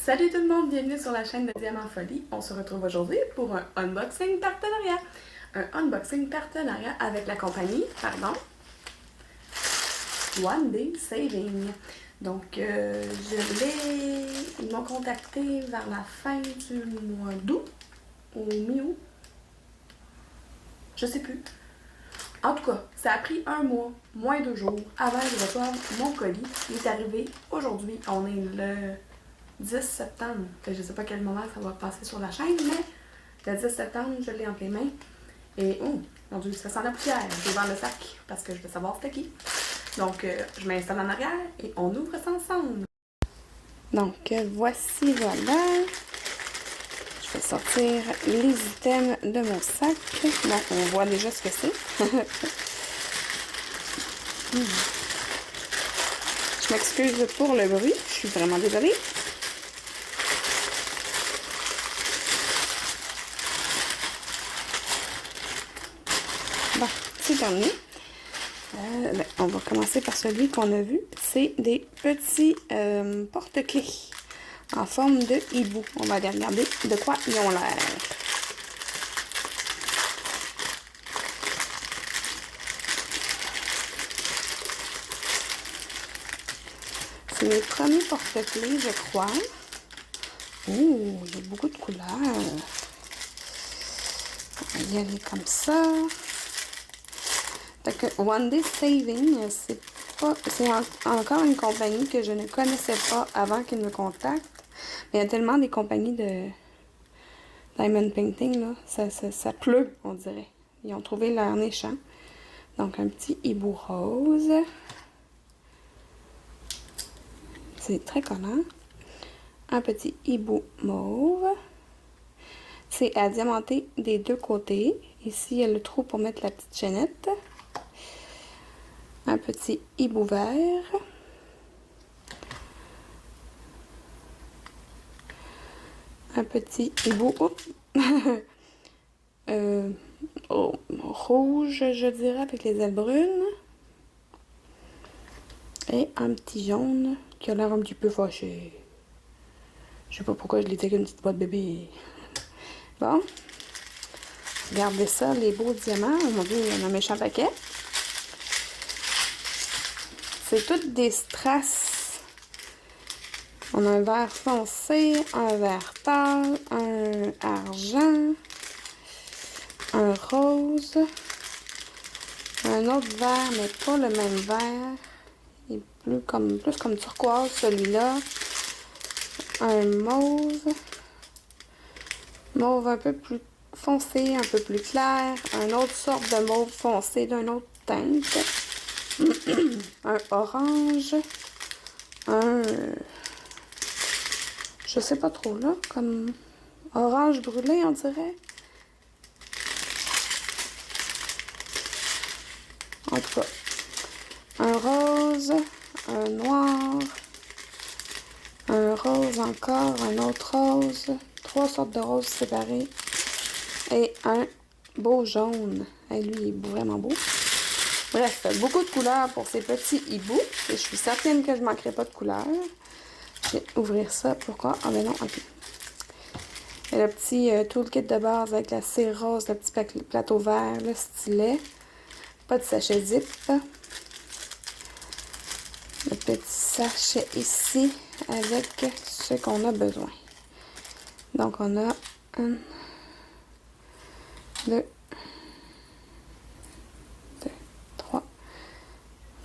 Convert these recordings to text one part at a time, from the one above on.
Salut tout le monde, bienvenue sur la chaîne de Diamant Folie. On se retrouve aujourd'hui pour un unboxing partenariat. Un unboxing partenariat avec la compagnie, One Day Saving. Donc, ils m'ont contacté vers la fin du mois d'août, ou mi-août, je sais plus. En tout cas, ça a pris un mois, moins 2 jours, avant que je reçoive mon colis. Il est arrivé aujourd'hui, on est le 10 septembre. Je sais pas quel moment ça va passer sur la chaîne, mais le 10 septembre, je l'ai entre les mains. Et, oh, mon Dieu, ça sent la poussière. J'ai ouvert le sac parce que je veux savoir c'était qui. Donc, je m'installe en arrière et on ouvre ça ensemble. Donc, voilà. Je vais sortir les items de mon sac. Donc, on voit déjà ce que c'est. Je m'excuse pour le bruit. Je suis vraiment désolée. Bon, c'est terminé. On va commencer par celui qu'on a vu. C'est des petits porte-clés en forme de hibou. On va aller regarder de quoi ils ont l'air. C'est mes premiers porte-clés, je crois. Oh, il y a beaucoup de couleurs. On va y aller comme ça. Donc, One Day Saving, c'est encore une compagnie que je ne connaissais pas avant qu'ils me contactent. Mais il y a tellement des compagnies de diamond painting, là. Ça pleut, on dirait. Ils ont trouvé leur méchant. Donc, un petit hibou rose. C'est très collant. Un petit hibou mauve. C'est à diamanter des deux côtés. Ici, il y a le trou pour mettre la petite chaînette. Un petit hibou vert. Un petit hibou rouge, je dirais, avec les ailes brunes. Et un petit jaune qui a l'air un petit peu fâché. Je sais pas pourquoi je l'ai dit avec une petite boîte bébé. Bon. Regardez ça, les beaux diamants. Oh mon Dieu, il y en a un méchant paquet. C'est toutes des strass. On a un vert foncé, un vert pâle, un argent, un rose, un autre vert, mais pas le même vert. Il est plus comme turquoise, celui-là. Un mauve. Mauve un peu plus foncé, un peu plus clair. Un autre sorte de mauve foncé d'un autre teinte. Un orange. Un... Je sais pas trop là, comme orange brûlé, on dirait. En tout cas, un rose, un noir, un rose encore, un autre rose, 3 sortes de roses séparées et un beau jaune. Et lui, il est vraiment beau. Bref, beaucoup de couleurs pour ces petits hiboux. Et je suis certaine que je ne manquerai pas de couleurs. Je vais ouvrir ça. Pourquoi? Ah, mais non, ok. Et le petit toolkit de base avec la cire rose, le petit plateau vert, le stylet. Pas de sachet zip. Le petit sachet ici avec ce qu'on a besoin. Donc, on a 1, 2, 3,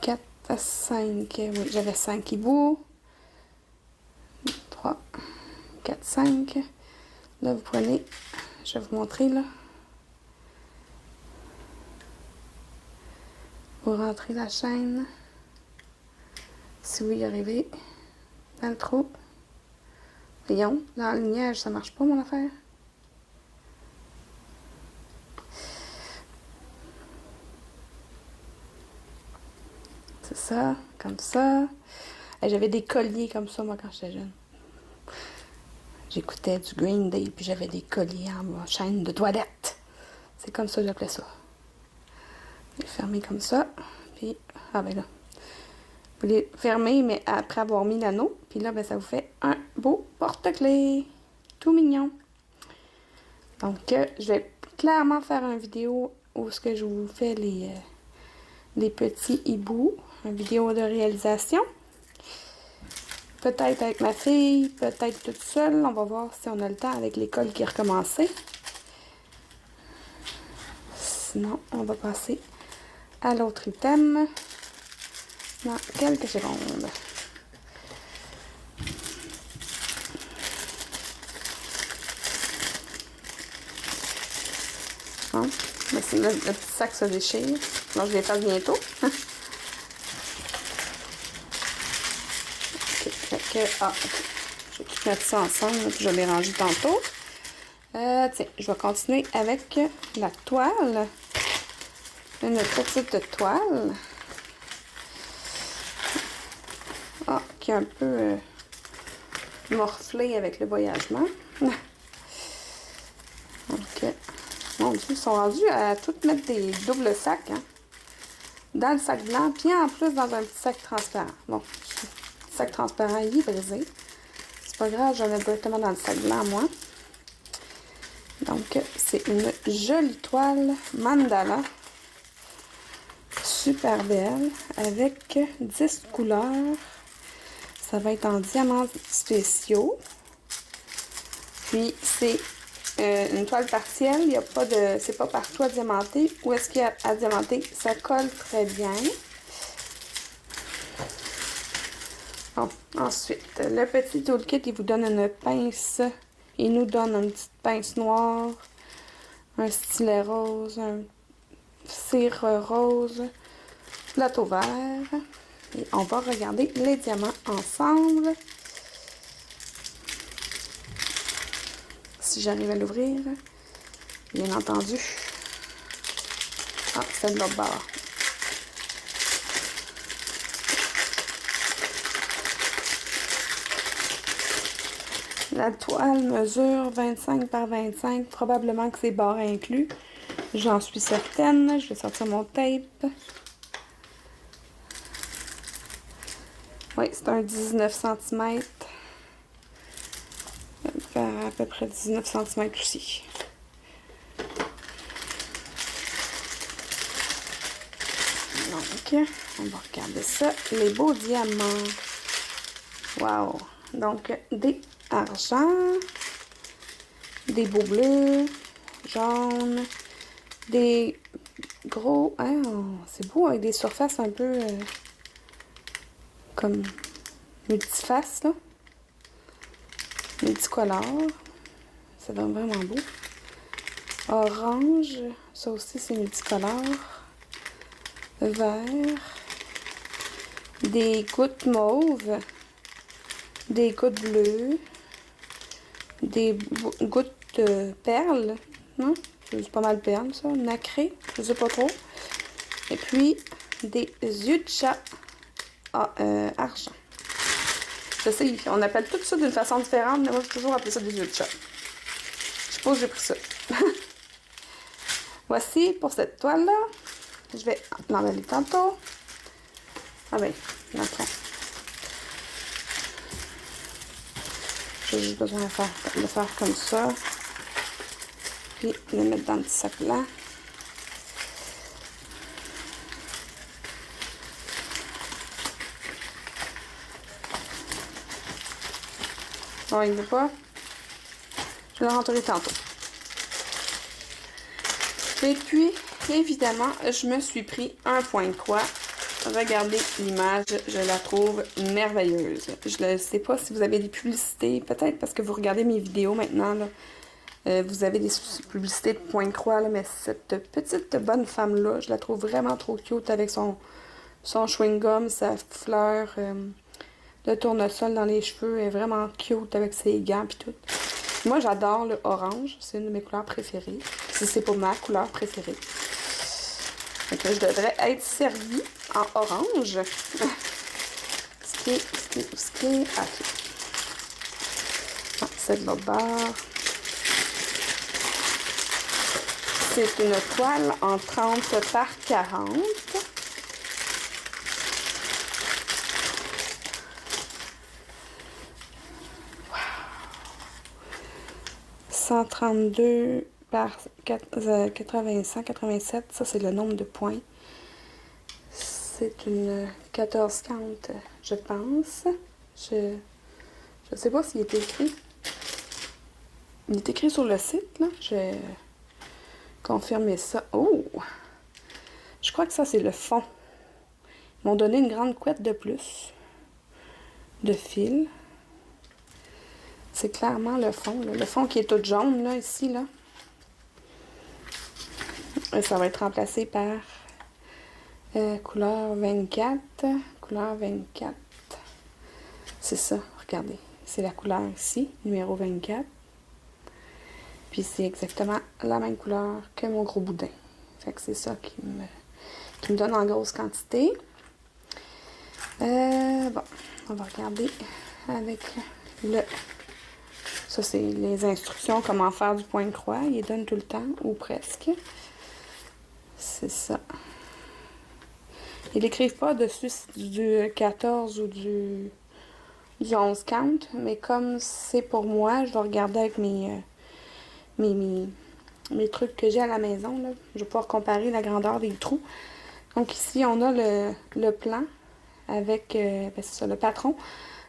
4, 5. Oui, j'avais 5 hiboux. 3, 4, 5. Là, vous prenez, je vais vous montrer là. Vous rentrez la chaîne. Si vous y arrivez, dans le trou. Voyons, dans le lignage, ça marche pas mon affaire. C'est ça, comme ça. J'avais des colliers comme ça, moi, quand j'étais jeune. J'écoutais du Green Day, puis j'avais des colliers en chaîne de toilette. C'est comme ça que j'appelais ça. Je vais fermer comme ça. Puis, ah ben là. Vous les fermez, mais après avoir mis l'anneau. Puis là, ben, ça vous fait un beau porte-clés. Tout mignon. Donc, je vais clairement faire une vidéo où ce que je vous fais les petits hiboux. Une vidéo de réalisation. Peut-être avec ma fille, peut-être toute seule. On va voir si on a le temps avec l'école qui est recommencée. Sinon, on va passer à l'autre item dans quelques secondes. Hein? Le petit sac se déchire. Donc, je les fasse bientôt. Je vais tout mettre ça ensemble, puis je l'ai rangé tantôt. Tiens, je vais continuer avec la toile. Une petite toile. Qui est un peu morflée avec le voyagement. Donc, mon Dieu, ils sont rendus à tout mettre des doubles sacs. Hein? Dans le sac blanc, puis en plus dans un petit sac transparent. Bon, le sac transparent, il est brisé. C'est pas grave, je vais mettre directement dans le sac blanc, moi. Donc, c'est une jolie toile mandala. Super belle. Avec 10 couleurs. Ça va être en diamants spéciaux. Puis, c'est une toile partielle. Il y a pas de... C'est pas partout à diamanter. Où est-ce qu'il y a à diamanter? Ça colle très bien. Bon, ensuite, le petit toolkit, il vous donne une pince. Il nous donne une petite pince noire, un stylet rose, un cire rose, plateau vert. Et on va regarder les diamants ensemble. Si j'arrive à l'ouvrir, bien entendu. Ah, c'est de l'autre bord. La toile mesure 25 par 25. Probablement que c'est barre inclus. J'en suis certaine. Je vais sortir mon tape. Oui, c'est un 19 cm. Ça va faire à peu près 19 cm aussi. Donc, on va regarder ça. Les beaux diamants. Wow! Donc, des argent, des beaux bleus, jaunes, des gros... Oh, c'est beau avec des surfaces un peu comme multifaces, là. Multicolores. Ça donne vraiment beau. Orange, ça aussi c'est multicolore. Vert. Des gouttes mauves. Des gouttes bleues. Des gouttes de perles. Non? C'est pas mal perles, ça. Nacré, je sais pas trop. Et puis, des yeux de chat argent. Je sais, on appelle tout ça d'une façon différente, mais moi, j'ai toujours appelé ça des yeux de chat. Je sais pas où j'ai pris ça. Voici pour cette toile-là. Je vais l'emballer tantôt. Ah ben, après. J'ai juste besoin de le faire comme ça. Puis le mettre dans le petit sac blanc. Non, il ne veut pas. Je le rentrerai tantôt. Et puis, évidemment, je me suis pris un point de croix. Regardez l'image, je la trouve merveilleuse. Je ne sais pas si vous avez des publicités, peut-être parce que vous regardez mes vidéos maintenant, là. Vous avez des publicités de point de croix, là, mais cette petite bonne femme-là, je la trouve vraiment trop cute avec son chewing-gum, sa fleur, le tournesol dans les cheveux, elle est vraiment cute avec ses gants et tout. Moi, j'adore le orange, c'est une de mes couleurs préférées. Si c'est pas ma couleur préférée. Donc, je devrais être servie en orange. ce qui est... Ok. Ah, c'est de l'autre bord. C'est une toile en 30 par 40. 132 par 187, ça c'est le nombre de points. C'est une 14-40, je pense. Je sais pas s'il est écrit. Il est écrit sur le site, là. Je vais confirmer ça. Oh! Je crois que ça, c'est le fond. Ils m'ont donné une grande couette de plus. De fil. C'est clairement le fond, là. Le fond qui est tout jaune, là, ici, là. Et ça va être remplacé par couleur 24. Couleur 24. C'est ça, regardez. C'est la couleur ici, numéro 24. Puis c'est exactement la même couleur que mon gros boudin. Fait que c'est ça qui me donne en grosse quantité. Bon, on va regarder avec le... Ça, c'est les instructions, comment faire du point de croix. Ils les donnent tout le temps, ou presque. C'est ça. Ils n'écrivent pas dessus si c'est du 14 ou du 11 count, mais comme c'est pour moi, je vais regarder avec mes trucs que j'ai à la maison, là. Je vais pouvoir comparer la grandeur des trous. Donc ici, on a le plan avec ben c'est ça, le patron,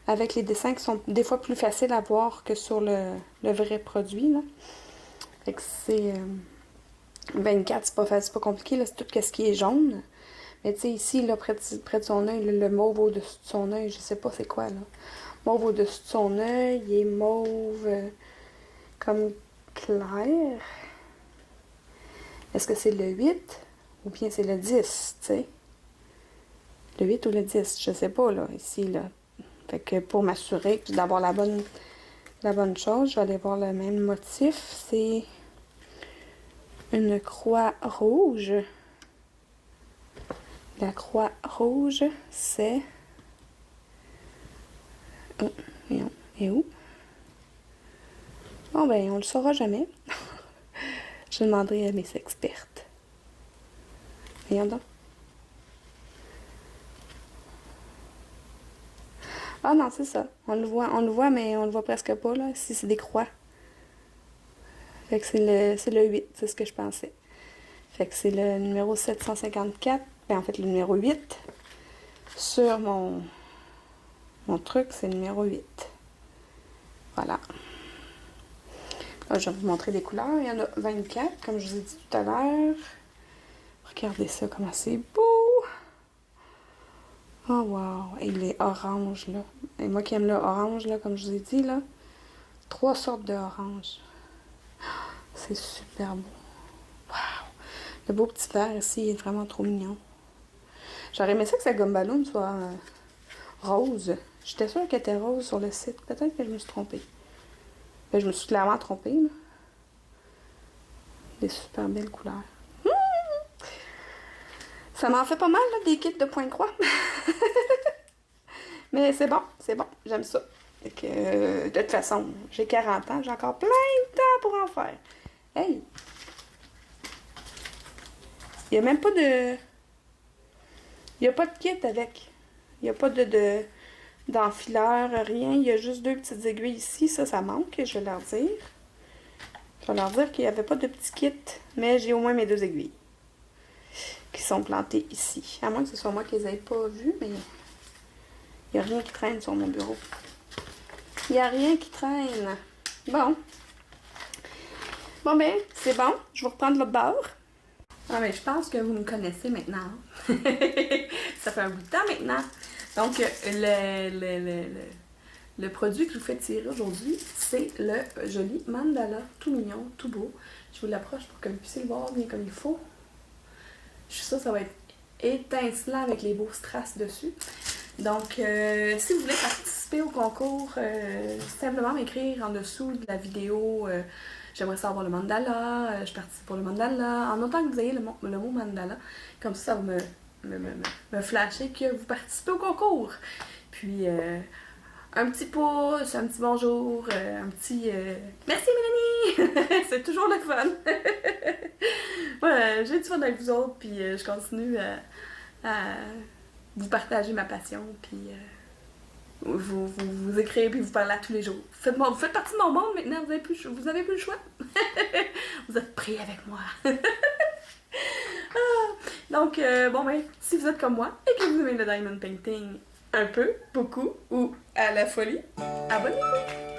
avec les dessins qui sont des fois plus faciles à voir que sur le vrai produit, là. Fait que c'est 24, c'est pas compliqué, là, c'est tout ce qui est jaune. Mais tu sais, ici, là, près de son œil, le mauve au-dessus de son œil, je sais pas c'est quoi, là. Mauve au-dessus de son œil, il est mauve comme clair. Est-ce que c'est le 8 ou bien c'est le 10, tu sais? Le 8 ou le 10, je sais pas, là, ici, là. Fait que pour m'assurer d'avoir la bonne chose, je vais aller voir le même motif. C'est une croix rouge. La croix rouge, c'est... Oh, et où? Bon, ben, on le saura jamais. Je demanderai à mes expertes. Voyons donc. Ah non, c'est ça. On le voit, mais on le voit presque pas, là. Ici, c'est des croix. Fait que c'est le 8, c'est ce que je pensais. Fait que c'est le numéro 754. Ben, en fait, le numéro 8. Sur mon truc, c'est le numéro 8. Voilà. Là, je vais vous montrer les couleurs. Il y en a 24, comme je vous ai dit tout à l'heure. Regardez ça, comment c'est beau! Oh wow! Et les oranges, là. Et moi qui aime le orange, là, comme je vous ai dit, là. 3 sortes de orange. C'est super beau. Wow! Le beau petit vert ici est vraiment trop mignon. J'aurais aimé ça que sa gomme ballon soit rose. J'étais sûre qu'elle était rose sur le site. Peut-être que je me suis trompée. Ben, je me suis clairement trompée, là. Des super belles couleurs. Ça m'en fait pas mal, là, des kits de point-croix. Mais c'est bon, j'aime ça. Fait que, de toute façon, j'ai 40 ans, j'ai encore plein de temps pour en faire. Hey! Il n'y a même pas de... Il n'y a pas de kit avec. Il n'y a pas d'enfileur, rien. Il y a juste 2 petites aiguilles ici. Ça manque, je vais leur dire. Je vais leur dire qu'il n'y avait pas de petit kit, mais j'ai au moins mes 2 aiguilles qui sont plantées ici. À moins que ce soit moi qui les ai pas vues, mais il n'y a rien qui traîne sur mon bureau. Il n'y a rien qui traîne. Bon. Bon ben, c'est bon. Je vais reprendre l'autre bord. Ah mais je pense que vous me connaissez maintenant. Ça fait un bout de temps maintenant. Donc, le produit que je vous fais tirer aujourd'hui, c'est le joli mandala, tout mignon, tout beau. Je vous l'approche pour que vous puissiez le voir bien comme il faut. Je suis sûre que ça va être étincelant avec les beaux strass dessus. Donc, si vous voulez participer au concours, simplement m'écrire en dessous de la vidéo. J'aimerais savoir le mandala, je participe pour le mandala. En autant que vous ayez le mot mandala, comme ça va me flasher que vous participez au concours. Puis, un petit pouce, un petit bonjour, un petit merci Mélanie! C'est toujours le fun! Voilà, j'ai du fun avec vous autres, puis je continue à vous partager ma passion, puis vous écrire, puis vous parler à tous les jours. Vous faites partie de mon monde maintenant, vous avez plus le choix. Vous êtes prêts avec moi. Donc, bon ben, si vous êtes comme moi et que vous aimez le diamond painting un peu, beaucoup ou à la folie, abonnez-vous!